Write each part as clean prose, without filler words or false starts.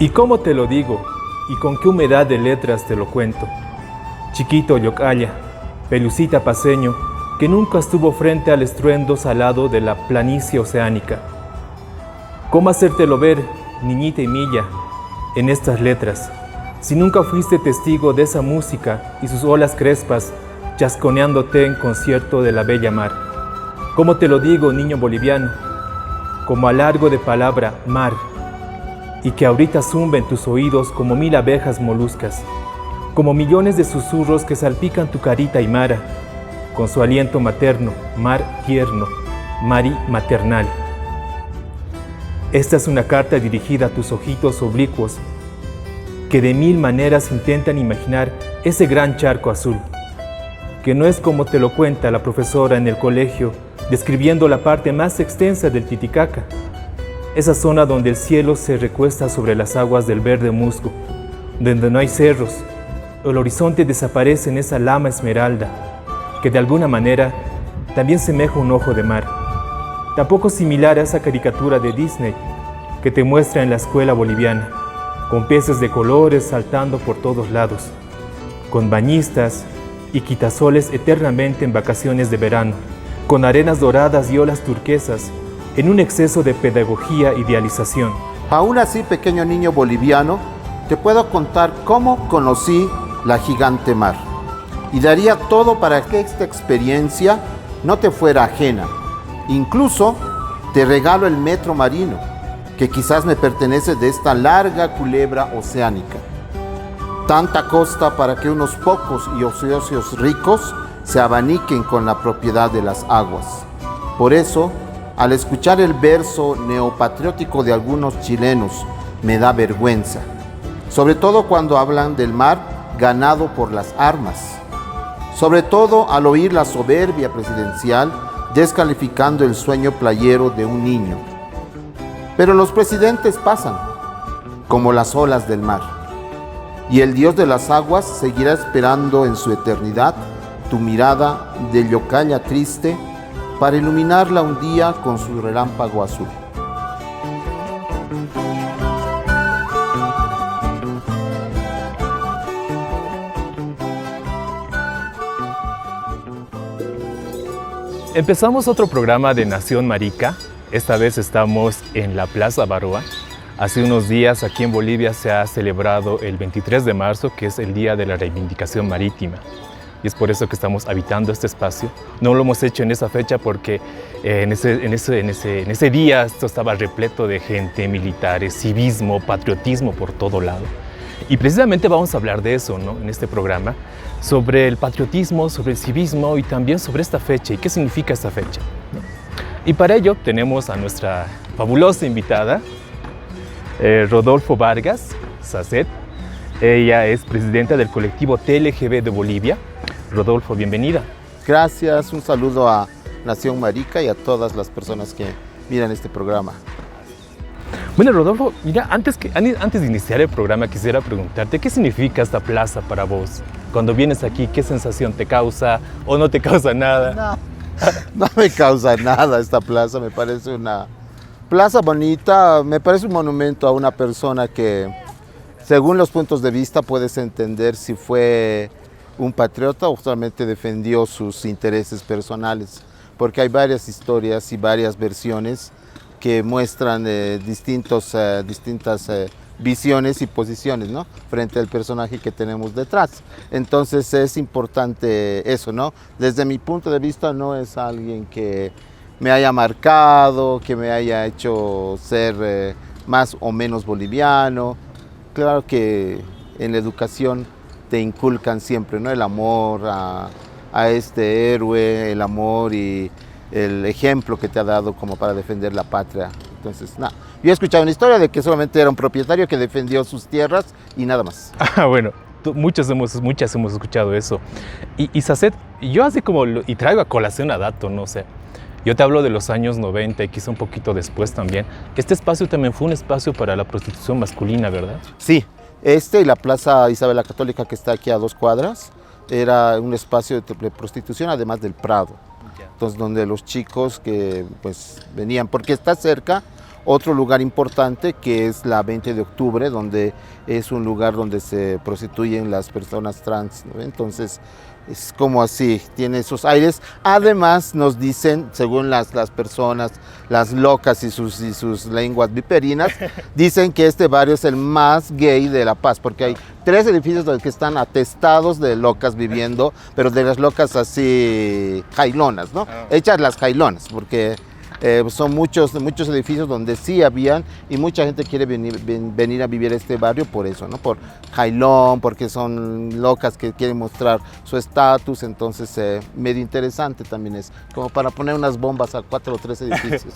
¿Y cómo te lo digo? ¿Y con qué humedad de letras te lo cuento? Chiquito Yocalla, pelucita paseño, que nunca estuvo frente al estruendo salado de la planicie oceánica. ¿Cómo hacértelo ver, niñita y milla, en estas letras, si nunca fuiste testigo de esa música y sus olas crespas chasconeándote en concierto de la bella mar? ¿Cómo te lo digo, niño boliviano? Como a largo de palabra, mar, y que ahorita zumba en tus oídos como 1000 abejas moluscas, como millones de susurros que salpican tu carita aymara, con su aliento materno, mar tierno, mari maternal. Esta es una carta dirigida a tus ojitos oblicuos, que de 1000 maneras intentan imaginar ese gran charco azul, que no es como te lo cuenta la profesora en el colegio, describiendo la parte más extensa del Titicaca, esa zona donde el cielo se recuesta sobre las aguas del verde musgo, donde no hay cerros, el horizonte desaparece en esa lama esmeralda, que de alguna manera también semeja un ojo de mar, tampoco similar a esa caricatura de Disney que te muestra en la escuela boliviana, con peces de colores saltando por todos lados, con bañistas y quitasoles eternamente en vacaciones de verano, con arenas doradas y olas turquesas, en un exceso de pedagogía e idealización. Aún así, pequeño niño boliviano, te puedo contar cómo conocí la gigante mar. Y daría todo para que esta experiencia no te fuera ajena. Incluso te regalo el metro marino, que quizás me pertenece de esta larga culebra oceánica. Tanta costa para que unos pocos y ociosos ricos se abaniquen con la propiedad de las aguas. Por eso, al escuchar el verso neopatriótico de algunos chilenos, me da vergüenza, sobre todo cuando hablan del mar ganado por las armas, sobre todo al oír la soberbia presidencial descalificando el sueño playero de un niño. Pero los presidentes pasan, como las olas del mar, y el Dios de las aguas seguirá esperando en su eternidad tu mirada de yocalla triste para iluminarla un día con su relámpago azul. Empezamos otro programa de Nación Marica. Esta vez estamos en la Plaza Baroa. Hace unos días aquí en Bolivia se ha celebrado el 23 de marzo, que es el Día de la Reivindicación Marítima. Y es por eso que estamos habitando este espacio. No lo hemos hecho en esa fecha porque en ese día esto estaba repleto de gente, militares, civismo, patriotismo por todo lado. Y precisamente vamos a hablar de eso, ¿no? En este programa, sobre el patriotismo, sobre el civismo y también sobre esta fecha y qué significa esta fecha, ¿no? Y para ello tenemos a nuestra fabulosa invitada, Rodolfo Vargas Sacet. Ella es presidenta del colectivo TLGB de Bolivia. Rodolfo, bienvenida. Gracias, un saludo a Nación Marica y a todas las personas que miran este programa. Bueno, Rodolfo, mira, antes de iniciar el programa quisiera preguntarte ¿qué significa esta plaza para vos? Cuando vienes aquí, ¿qué sensación te causa o no te causa nada? No me causa nada esta plaza, me parece una plaza bonita, me parece un monumento a una persona que, según los puntos de vista, puedes entender si fue un patriota o solamente defendió sus intereses personales, porque hay varias historias y varias versiones que muestran distintas visiones y posiciones, ¿no? Frente al personaje que tenemos detrás. Entonces es importante eso, ¿no? Desde mi punto de vista no es alguien que me haya marcado, que me haya hecho ser más o menos boliviano. Claro que en la educación te inculcan siempre, ¿no? El amor a este héroe, el amor y el ejemplo que te ha dado como para defender la patria. Entonces, nada. Yo he escuchado una historia de que solamente era un propietario que defendió sus tierras y nada más. Bueno, muchas hemos escuchado eso. Y Sacet, yo así como, y traigo a colación a dato, no sé. Yo te hablo de los años 90 y quizá un poquito después también. Este espacio también fue un espacio para la prostitución masculina, ¿verdad? Sí, y la Plaza Isabel la Católica que está aquí a 2 cuadras, era un espacio de prostitución además del Prado. Entonces, donde los chicos que pues venían, porque está cerca otro lugar importante que es la 20 de octubre, donde es un lugar donde se prostituyen las personas trans, ¿no? Entonces es como así, tiene esos aires. Además nos dicen, según las personas, las locas y sus lenguas viperinas, dicen que este barrio es el más gay de La Paz, porque hay 3 edificios que están atestados de locas viviendo, pero de las locas así jailonas, ¿no? Hechas las jailonas, porque son muchos edificios donde sí habían, y mucha gente quiere venir a vivir a este barrio por eso, ¿no? Por jailón, porque son locas que quieren mostrar su estatus. Entonces medio interesante también es, como para poner unas bombas a 4 o 3 edificios.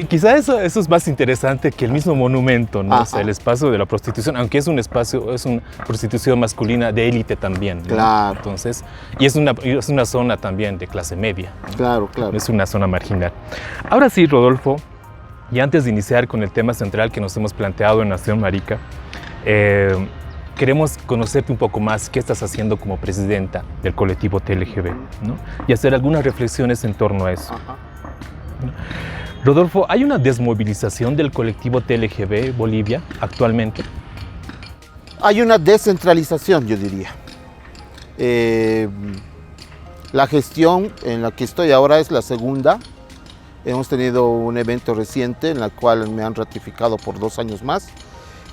Quizá eso es más interesante que el mismo monumento, ¿no? O sea, el espacio de la prostitución, aunque es un espacio, es una prostitución masculina de élite también, ¿no? Claro. Entonces, y es una zona también de clase media, ¿no? Claro, claro. Es una zona marginal. Ahora sí, Rodolfo, y antes de iniciar con el tema central que nos hemos planteado en Nación Marica, queremos conocerte un poco más, qué estás haciendo como presidenta del colectivo TLGB, ¿no? Y hacer algunas reflexiones en torno a eso. Rodolfo, ¿hay una desmovilización del colectivo TLGB Bolivia actualmente? Hay una descentralización, yo diría. La gestión en la que estoy ahora es la segunda. Hemos tenido un evento reciente en el cual me han ratificado por 2 años más,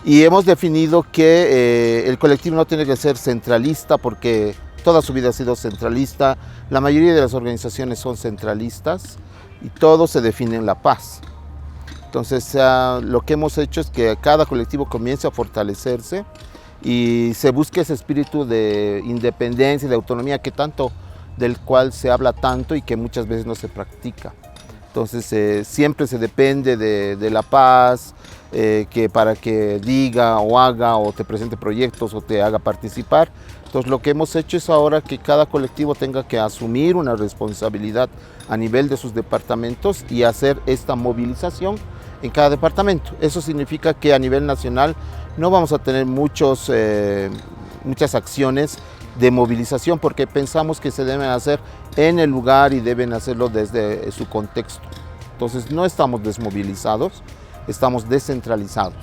y hemos definido que el colectivo no tiene que ser centralista, porque toda su vida ha sido centralista. La mayoría de las organizaciones son centralistas y todo se define en La Paz. Entonces lo que hemos hecho es que cada colectivo comience a fortalecerse y se busque ese espíritu de independencia y de autonomía del cual se habla tanto y que muchas veces no se practica. Entonces siempre se depende de La Paz, que para que diga o haga o te presente proyectos o te haga participar. Entonces lo que hemos hecho es ahora que cada colectivo tenga que asumir una responsabilidad a nivel de sus departamentos y hacer esta movilización en cada departamento. Eso significa que a nivel nacional no vamos a tener muchas acciones de movilización, porque pensamos que se deben hacer en el lugar y deben hacerlo desde su contexto. Entonces no estamos desmovilizados, estamos descentralizados.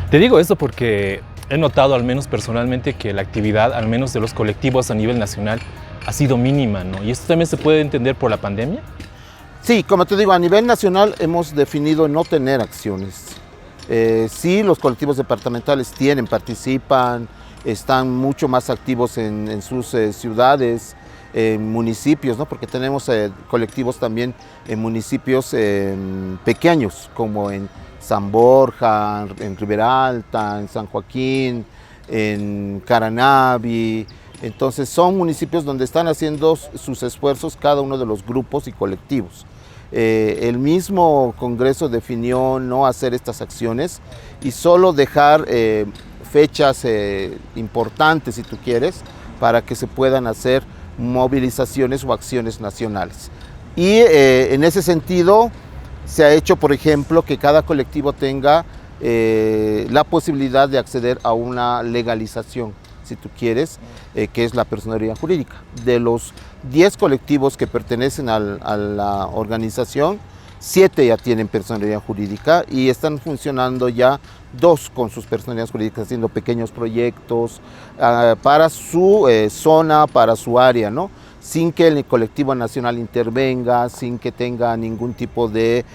Te digo eso porque he notado, al menos personalmente, que la actividad, al menos de los colectivos a nivel nacional, ha sido mínima, ¿no? ¿Y esto también se puede entender por la pandemia? Sí, como te digo, a nivel nacional hemos definido no tener acciones. Sí, los colectivos departamentales participan, están mucho más activos en sus ciudades, en municipios, ¿no? Porque tenemos colectivos también en municipios pequeños, como en San Borja, en Ribera Alta, en San Joaquín, en Caranavi. Entonces son municipios donde están haciendo sus esfuerzos cada uno de los grupos y colectivos. El mismo Congreso definió no hacer estas acciones y solo dejar fechas importantes, si tú quieres, para que se puedan hacer movilizaciones o acciones nacionales. Y en ese sentido se ha hecho, por ejemplo, que cada colectivo tenga la posibilidad de acceder a una legalización, si tú quieres, que es la personería jurídica. De los 10 colectivos que pertenecen a la organización, 7 ya tienen personería jurídica y están funcionando ya 2 con sus personerías jurídicas, haciendo pequeños proyectos para su zona, para su área, ¿no? Sin que el colectivo nacional intervenga, sin que tenga ningún tipo de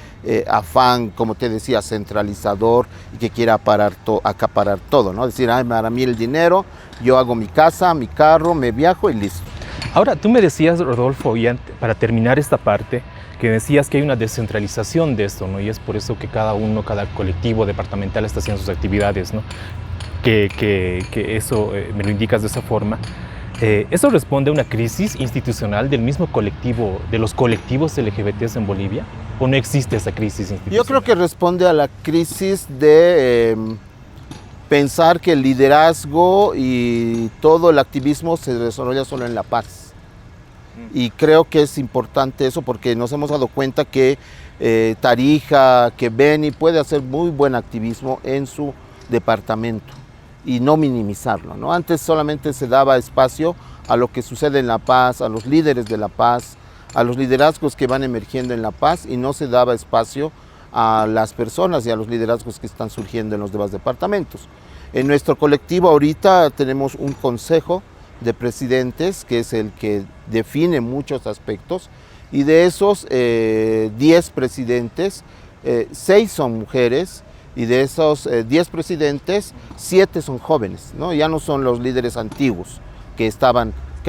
afán, como te decía, centralizador y que quiera acaparar todo, ¿no? Es decir, para mí el dinero, yo hago mi casa, mi carro, me viajo y listo. Ahora, tú me decías, Rodolfo, y para terminar esta parte, que decías que hay una descentralización de esto, ¿no? Y es por eso que cada colectivo departamental está haciendo sus actividades, ¿no? Que eso me lo indicas de esa forma. ¿Eso responde a una crisis institucional del mismo colectivo, de los colectivos LGBTs en Bolivia? ¿O no existe esa crisis institucional? Yo creo que responde a la crisis de pensar que el liderazgo y todo el activismo se desarrolla solo en La Paz. Y creo que es importante eso, porque nos hemos dado cuenta que Tarija, que Beni puede hacer muy buen activismo en su departamento y no minimizarlo, ¿no? Antes solamente se daba espacio a lo que sucede en La Paz, a los líderes de La Paz, a los liderazgos que van emergiendo en La Paz, y no se daba espacio a las personas y a los liderazgos que están surgiendo en los demás departamentos. En nuestro colectivo ahorita tenemos un consejo de presidentes que es el que define muchos aspectos, y de esos 10 presidentes, 6 son mujeres, y de esos 10 presidentes, 7 son jóvenes, ¿no? Ya no son los líderes antiguos que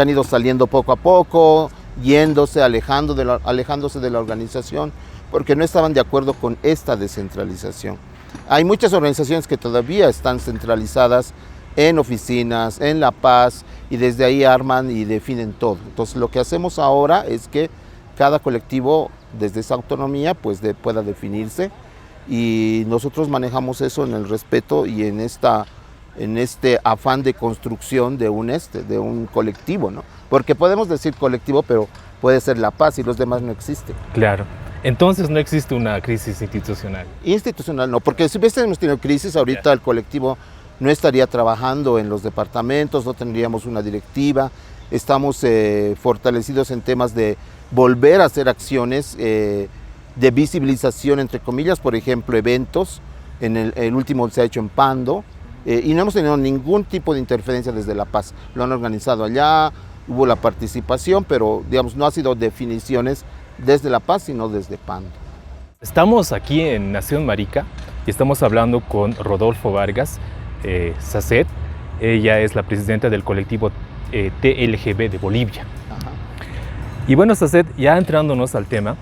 han ido saliendo poco a poco, yéndose, alejándose de la organización, porque no estaban de acuerdo con esta descentralización. Hay muchas organizaciones que todavía están centralizadas en oficinas, en La Paz, y desde ahí arman y definen todo. Entonces lo que hacemos ahora es que cada colectivo desde esa autonomía pues pueda definirse, y nosotros manejamos eso en el respeto y en este afán de construcción de un colectivo, ¿no? Porque podemos decir colectivo, pero puede ser La Paz y los demás no existen. Claro. Entonces no existe una crisis institucional. Institucional no, porque si hubiésemos tenido crisis, ahorita el colectivo no estaría trabajando en los departamentos, no tendríamos una directiva. Estamos fortalecidos en temas de volver a hacer acciones de visibilización, entre comillas, por ejemplo, eventos. El último se ha hecho en Pando, y no hemos tenido ningún tipo de interferencia desde La Paz. Lo han organizado allá, hubo la participación, pero digamos no ha sido definiciones desde La Paz, sino desde Pando. Estamos aquí en Nación Marica y estamos hablando con Rodolfo Vargas, Saced. Ella es la presidenta del colectivo TLGB de Bolivia. Ajá. Y bueno, Saced, ya entrándonos al tema,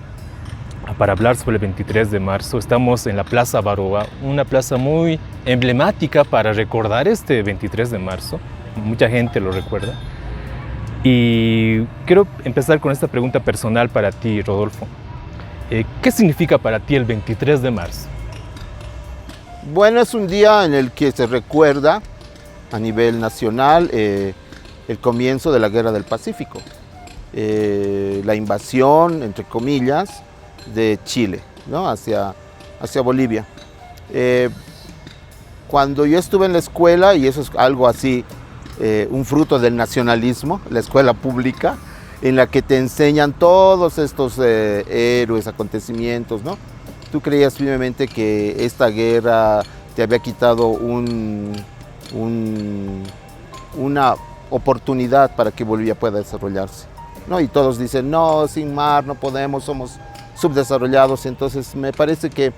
para hablar sobre el 23 de marzo, estamos en la Plaza Baroa, una plaza muy emblemática para recordar este 23 de marzo. Mucha gente lo recuerda. Y quiero empezar con esta pregunta personal para ti, Rodolfo. ¿Qué significa para ti el 23 de marzo? Bueno, es un día en el que se recuerda a nivel nacional el comienzo de la Guerra del Pacífico, la invasión, entre comillas, de Chile, ¿no? hacia Bolivia. Cuando yo estuve en la escuela, y eso es algo así, un fruto del nacionalismo, la escuela pública, en la que te enseñan todos estos héroes, acontecimientos, ¿no? Tú creías firmemente que esta guerra te había quitado una oportunidad para que Bolivia pueda desarrollarse, ¿no? Y todos dicen, no, sin mar no podemos, somos subdesarrollados. Entonces me parece que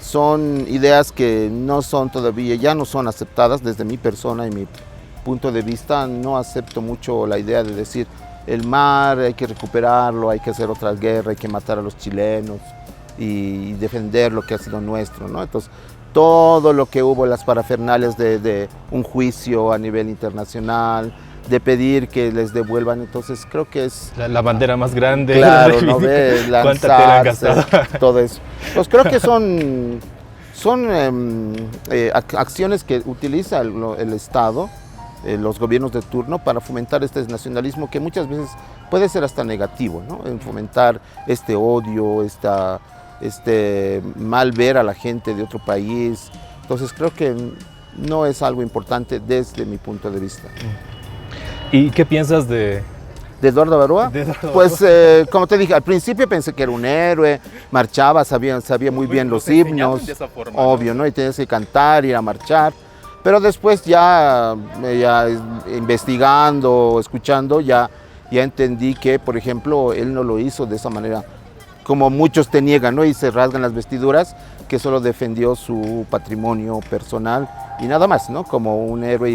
son ideas que no son todavía, ya no son aceptadas desde mi persona y mi punto de vista. No acepto mucho la idea de decir el mar hay que recuperarlo, hay que hacer otra guerra, hay que matar a los chilenos y defender lo que ha sido nuestro, ¿no? Entonces todo lo que hubo, las parafernalias de un juicio a nivel internacional, de pedir que les devuelvan, entonces creo que es... La bandera más grande. Claro, ¿no ves? ¿Cuánta tela han Lanzarse, gastado? todo eso. Pues creo que son acciones que utiliza el Estado, los gobiernos de turno, para fomentar este nacionalismo que muchas veces puede ser hasta negativo, ¿no? En fomentar este odio, este mal ver a la gente de otro país. Entonces creo que no es algo importante desde mi punto de vista. ¿Y qué piensas de Eduardo Baroa? De Eduardo Pues como te dije, al principio pensé que era un héroe, marchaba, sabía muy bien los himnos, de esa forma, obvio, ¿no? Y tenías que cantar, ir a marchar. Pero después ya investigando, escuchando, ya entendí que, por ejemplo, él no lo hizo de esa manera, como muchos te niegan, ¿no? Y se rasgan las vestiduras, que solo defendió su patrimonio personal y nada más, ¿no? Como un héroe,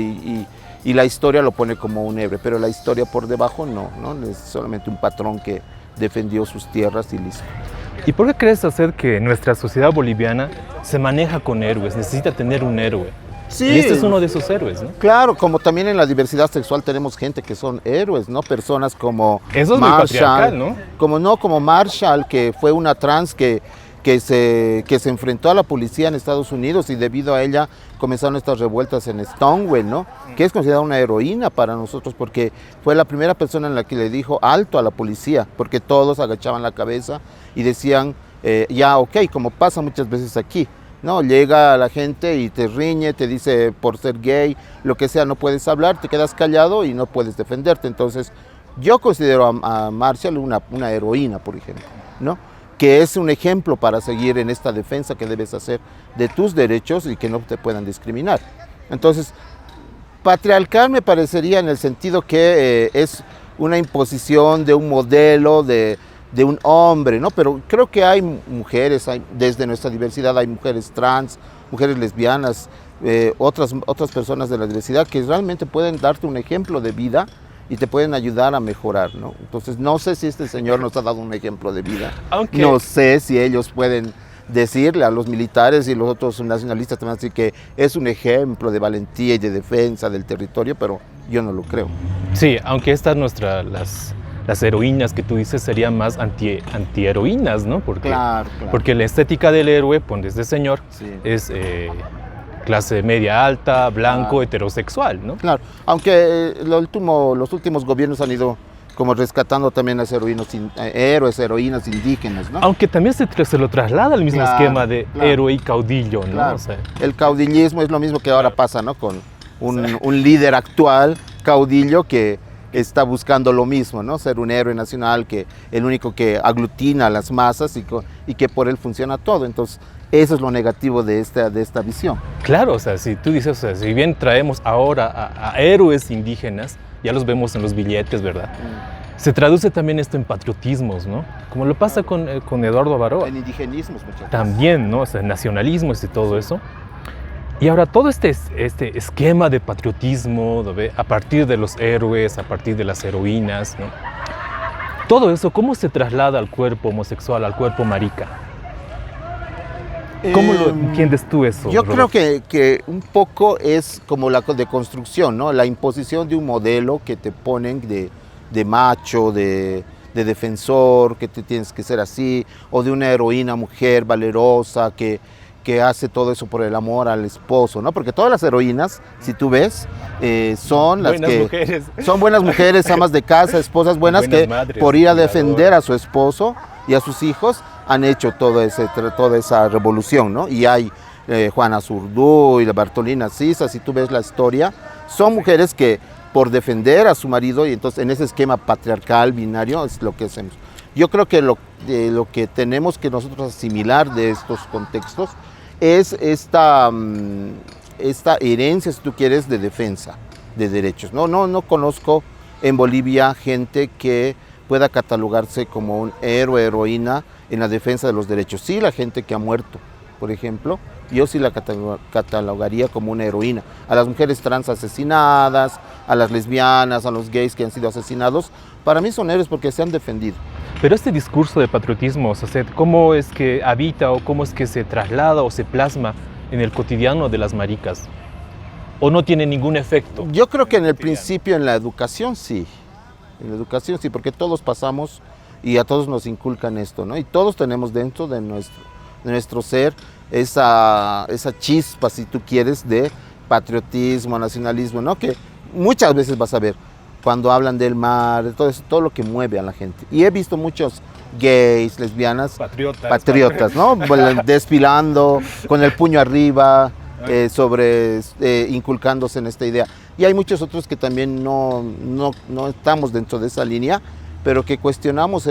y la historia lo pone como un héroe, pero la historia por debajo no, es solamente un patrón que defendió sus tierras y listo. ¿Y por qué crees hacer que nuestra sociedad boliviana se maneja con héroes, necesita tener un héroe? Sí. Y este es uno de esos héroes, ¿no? Claro, como también en la diversidad sexual tenemos gente que son héroes, ¿no? Personas como Eso es muy patriarcal, ¿no? Como Marshall, que fue una trans que se enfrentó a la policía en Estados Unidos, y debido a ella comenzaron estas revueltas en Stonewall, ¿no? Que es considerada una heroína para nosotros, porque fue la primera persona en la que le dijo alto a la policía, porque todos agachaban la cabeza y decían, ya, ok, como pasa muchas veces aquí, ¿no? Llega la gente y te riñe, te dice por ser gay, lo que sea, no puedes hablar, te quedas callado y no puedes defenderte. Entonces yo considero a Marshall una heroína, por ejemplo, ¿no? que es un ejemplo para seguir en esta defensa que debes hacer de tus derechos y que no te puedan discriminar. Entonces, patriarcal me parecería en el sentido que es una imposición de un modelo de un hombre, ¿no? Pero creo que hay mujeres, desde nuestra diversidad hay mujeres trans, mujeres lesbianas, otras personas de la diversidad que realmente pueden darte un ejemplo de vida y te pueden ayudar a mejorar, ¿no? Entonces, no sé si este señor nos ha dado un ejemplo de vida. No sé si ellos pueden decirle a los militares y los otros nacionalistas también así que es un ejemplo de valentía y de defensa del territorio, pero yo no lo creo. Sí, aunque estas las heroínas que tú dices serían más antiheroínas, ¿no? Claro. Porque la estética del héroe, pues este señor, Sí. es clase media alta, blanco, heterosexual, ¿no? Claro, aunque los últimos gobiernos han ido como rescatando también a héroes, heroínas indígenas, ¿no? Aunque también se lo traslada al mismo esquema de claro. héroe y caudillo, ¿no? Claro. O sea, el caudillismo es lo mismo que ahora pasa, ¿no? Con un líder actual, caudillo, que está buscando lo mismo, ¿no? Ser un héroe nacional, que el único que aglutina a las masas y que por él funciona todo. Entonces, eso es lo negativo de esta visión. claro, o sea, si tú dices, o sea, si bien traemos ahora a héroes indígenas, ya los vemos en los billetes, ¿verdad? Se traduce también esto en patriotismos, ¿no? Como lo pasa con Eduardo Avaroa. En indigenismos, muchas veces. También, ¿no? O sea, nacionalismos y todo eso. Y ahora todo este esquema de patriotismo, ¿no? A partir de los héroes, a partir de las heroínas, ¿no? Todo eso, ¿cómo se traslada al cuerpo homosexual, al cuerpo marica? ¿Cómo lo entiendes tú eso, Yo Rodolfo? creo que un poco es como la deconstrucción, ¿no? La imposición de un modelo que te ponen de macho, de defensor, que te tienes que ser así, o de una heroína mujer valerosa que hace todo eso por el amor al esposo, ¿no? Porque todas las heroínas, si tú ves, son las Buenas mujeres. son buenas mujeres, amas de casa, esposas buenas Buenas que madres, por ir a cuidadoras. defender a su esposo y a sus hijos han hecho toda esa revolución, ¿no? Y hay Juana Zurduy, la Bartolina Sisa, si tú ves la historia, son mujeres que por defender a su marido, y entonces en ese esquema patriarcal, binario, es lo que hacemos. Yo creo que lo que tenemos que nosotros asimilar de estos contextos es esta herencia, si tú quieres, de defensa de derechos. No conozco en Bolivia gente que pueda catalogarse como un héroe, heroína en la defensa de los derechos. Sí, la gente que ha muerto, por ejemplo, yo sí la catalogaría como una heroína. A las mujeres trans asesinadas, a las lesbianas, a los gays que han sido asesinados, para mí son héroes porque se han defendido. Pero este discurso de patriotismo, o sea, ¿cómo es que habita o cómo es que se traslada o se plasma en el cotidiano de las maricas? ¿O no tiene ningún efecto? Yo creo que en el principio en la educación sí. En la educación sí, porque todos pasamos y a todos nos inculcan esto, ¿no? Y todos tenemos dentro de nuestro ser esa chispa, si tú quieres, de patriotismo, nacionalismo, ¿no? Que muchas veces vas a ver cuando hablan del mar, de todo eso, todo lo que mueve a la gente. Y he visto muchos gays, lesbianas, patriotas, ¿no? Desfilando con el puño arriba, inculcándose en esta idea. Y hay muchos otros que también no estamos dentro de esa línea, pero que cuestionamos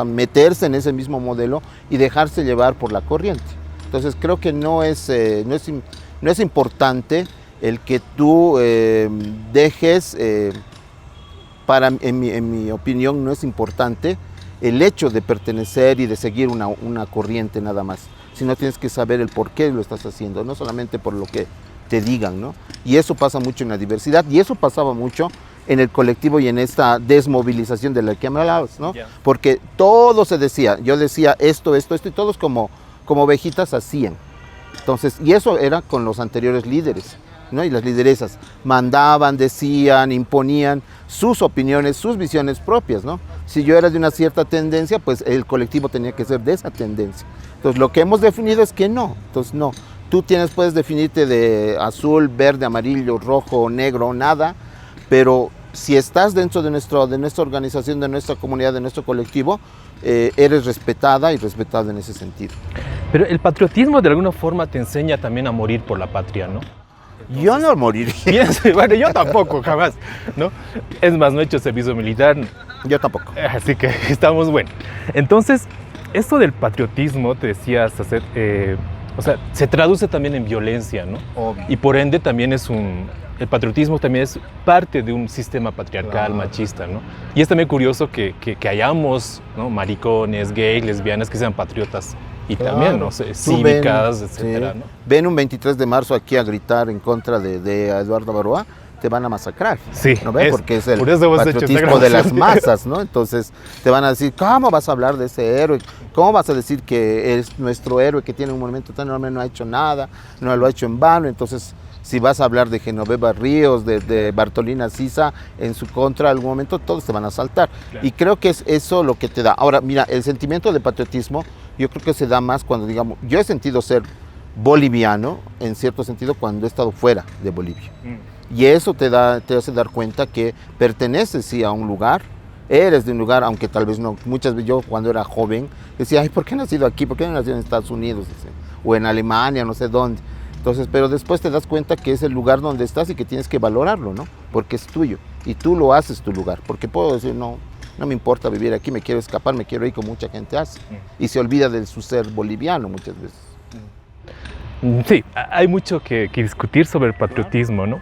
meterse en ese mismo modelo y dejarse llevar por la corriente. Entonces creo que no es importante el que tú dejes, en mi opinión no es importante el hecho de pertenecer y de seguir una corriente nada más, sino tienes que saber el por qué lo estás haciendo, no solamente por lo que te digan, ¿no? Y eso pasa mucho en la diversidad, y eso pasaba mucho en el colectivo y en esta desmovilización de la que me hablabas, ¿no? Yeah. Porque todo se decía, yo decía esto, y todos como ovejitas hacían. Entonces, y eso era con los anteriores líderes, ¿no? Y las lideresas mandaban, decían, imponían sus opiniones, sus visiones propias, ¿no? Si yo era de una cierta tendencia, pues el colectivo tenía que ser de esa tendencia. Entonces, lo que hemos definido es que no. Entonces, no. Tú puedes definirte de azul, verde, amarillo, rojo, negro, nada, pero si estás dentro de nuestra organización, de nuestra comunidad, de nuestro colectivo, eres respetada y respetado en ese sentido. Pero el patriotismo de alguna forma te enseña también a morir por la patria, ¿no? Entonces, yo no moriría. Bueno, yo tampoco, jamás, ¿no? Es más, no he hecho servicio militar. Yo tampoco. Así que estamos bueno. Entonces, esto del patriotismo, te decías, o sea, se traduce también en violencia, ¿no? Obvio. Y por ende también el patriotismo también es parte de un sistema patriarcal, Claro. machista, ¿no? Y es también curioso que hayamos, ¿no?, maricones, gays, lesbianas que sean patriotas y Claro. también, ¿no?, Tú cívicas, ven, etcétera, sí, ¿no? ven un 23 de marzo aquí a gritar en contra de Eduardo Baroa, te van a masacrar. Sí, ¿No ves? Porque es el por eso hemos hecho esta patriotismo de las grabación. masas, ¿no? Entonces te van a decir, ¿cómo vas a hablar de ese héroe? ¿Cómo vas a decir que es nuestro héroe que tiene un monumento tan enorme, no ha hecho nada, no lo ha hecho en vano? Entonces, si vas a hablar de Genoveva Ríos, de Bartolina Sisa, en su contra, en algún momento todos te van a saltar. Claro. Y creo que es eso lo que te da. Ahora, mira, el sentimiento de patriotismo, yo creo que se da más cuando, digamos, yo he sentido ser boliviano, en cierto sentido, cuando he estado fuera de Bolivia. Y eso te hace dar cuenta que perteneces sí a un lugar, eres de un lugar, aunque tal vez no. Muchas veces yo cuando era joven decía, ay, ¿por qué he nacido aquí? ¿Por qué no he nacido en Estados Unidos? Dice, o en Alemania, no sé dónde. Entonces, pero después te das cuenta que es el lugar donde estás y que tienes que valorarlo, ¿no? Porque es tuyo y tú lo haces tu lugar. Porque puedo decir, no me importa vivir aquí, me quiero escapar, me quiero ir como mucha gente hace. Y se olvida de su ser boliviano muchas veces. Sí, hay mucho que discutir sobre el patriotismo, ¿no?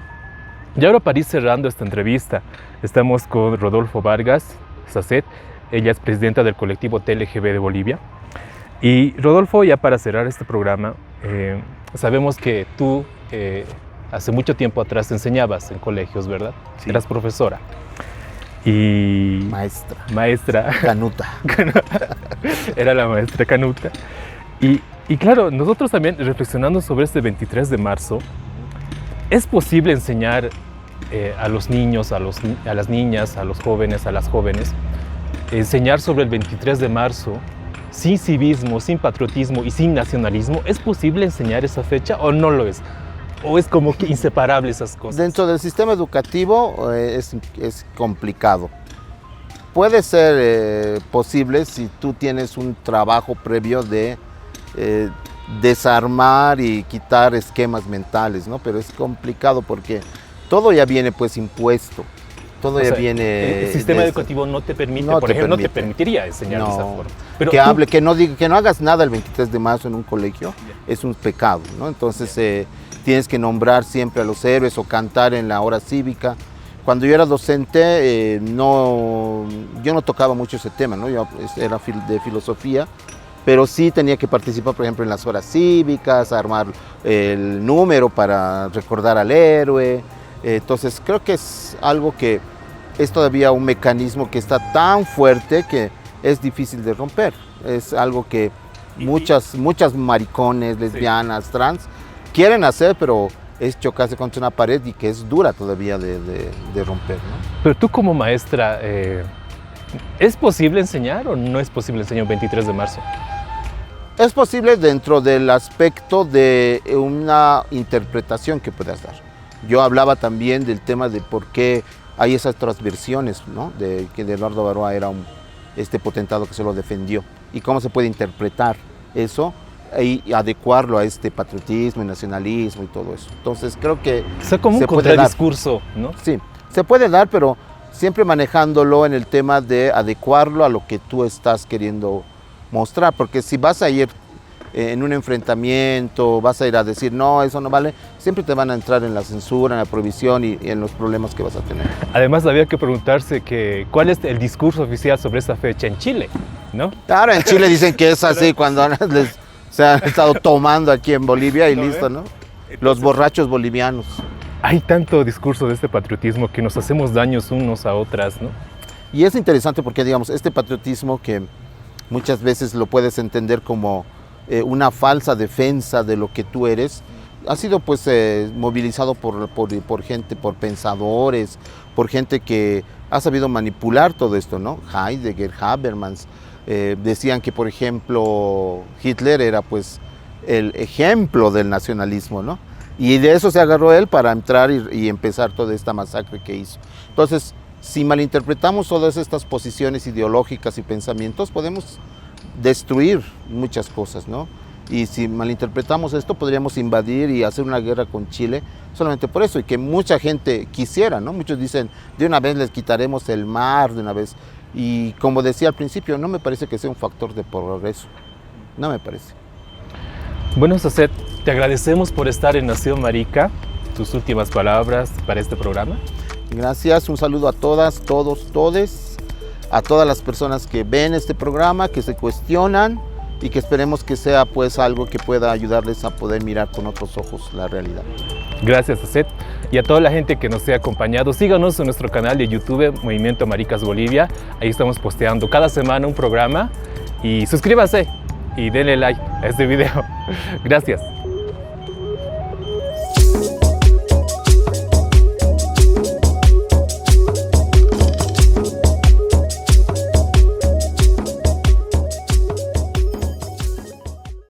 Y ahora para ir cerrando esta entrevista, estamos con Rodolfo Vargas Sacet, ella es presidenta del colectivo TLGB de Bolivia. Y Rodolfo, ya para cerrar este programa, sabemos que tú hace mucho tiempo atrás enseñabas en colegios, ¿verdad? Sí. Eras profesora. Y maestra. Canuta. Era la maestra Canuta. Y claro, nosotros también reflexionando sobre este 23 de marzo, ¿es posible enseñar a los niños, a las niñas, a los jóvenes, a las jóvenes, enseñar sobre el 23 de marzo sin civismo, sin patriotismo y sin nacionalismo? ¿Es posible enseñar esa fecha o no lo es? ¿O es como que inseparable esas cosas? Dentro del sistema educativo es complicado. Puede ser posible si tú tienes un trabajo previo de desarmar y quitar esquemas mentales, ¿no? Pero es complicado porque todo ya viene pues impuesto. Todo ya viene. El sistema educativo no te permite, por ejemplo, no te permitiría enseñar de esa forma. Pero que no hagas nada el 23 de marzo en un colegio es un pecado, ¿no? Entonces tienes que nombrar siempre a los héroes o cantar en la hora cívica. Cuando yo era docente, yo no tocaba mucho ese tema, ¿no? Yo era de filosofía, pero sí tenía que participar, por ejemplo, en las horas cívicas, armar el número para recordar al héroe. Entonces creo que es algo que es todavía un mecanismo que está tan fuerte que es difícil de romper. Es algo que muchas maricones, lesbianas, trans quieren hacer, pero es chocarse contra una pared y que es dura todavía de romper, ¿no? Pero tú como maestra, ¿es posible enseñar o no es posible enseñar un 23 de marzo? Es posible dentro del aspecto de una interpretación que puedas dar. Yo hablaba también del tema de por qué hay esas transversiones, ¿no? De que Eduardo Baroa era este potentado que se lo defendió y cómo se puede interpretar eso y adecuarlo a este patriotismo y nacionalismo y todo eso. Entonces creo que o sea, como un contradiscurso, ¿no? Sí, se puede dar, pero siempre manejándolo en el tema de adecuarlo a lo que tú estás queriendo mostrar, porque si vas a ir en un enfrentamiento, vas a ir a decir, no, eso no vale, siempre te van a entrar en la censura, en la prohibición y en los problemas que vas a tener. Además, había que preguntarse cuál es el discurso oficial sobre esa fecha en Chile, ¿no? Claro, en Chile dicen que es así cuando se han estado tomando aquí en Bolivia y listo, ¿no? Los borrachos bolivianos. Hay tanto discurso de este patriotismo que nos hacemos daños unos a otras, ¿no? Y es interesante porque, digamos, este patriotismo que muchas veces lo puedes entender como una falsa defensa de lo que tú eres, ha sido pues movilizado por gente, por pensadores, por gente que ha sabido manipular todo esto, ¿no? Heidegger, Habermas, decían que, por ejemplo, Hitler era pues el ejemplo del nacionalismo, ¿no? Y de eso se agarró él para entrar y empezar toda esta masacre que hizo. Entonces, si malinterpretamos todas estas posiciones ideológicas y pensamientos, podemos destruir muchas cosas, ¿no? Y si malinterpretamos esto, podríamos invadir y hacer una guerra con Chile solamente por eso, y que mucha gente quisiera, ¿no? Muchos dicen, de una vez les quitaremos el mar, de una vez. Y como decía al principio, no me parece que sea un factor de progreso. No me parece. Bueno, Sacet, te agradecemos por estar en Nación Marica. Tus últimas palabras para este programa. Gracias, un saludo a todas, todos, todes, a todas las personas que ven este programa, que se cuestionan y que esperemos que sea pues algo que pueda ayudarles a poder mirar con otros ojos la realidad. Gracias, Sacet. Y a toda la gente que nos ha acompañado, síganos en nuestro canal de YouTube, Movimiento Maricas Bolivia. Ahí estamos posteando cada semana un programa. Y suscríbase y denle like a este video. Gracias.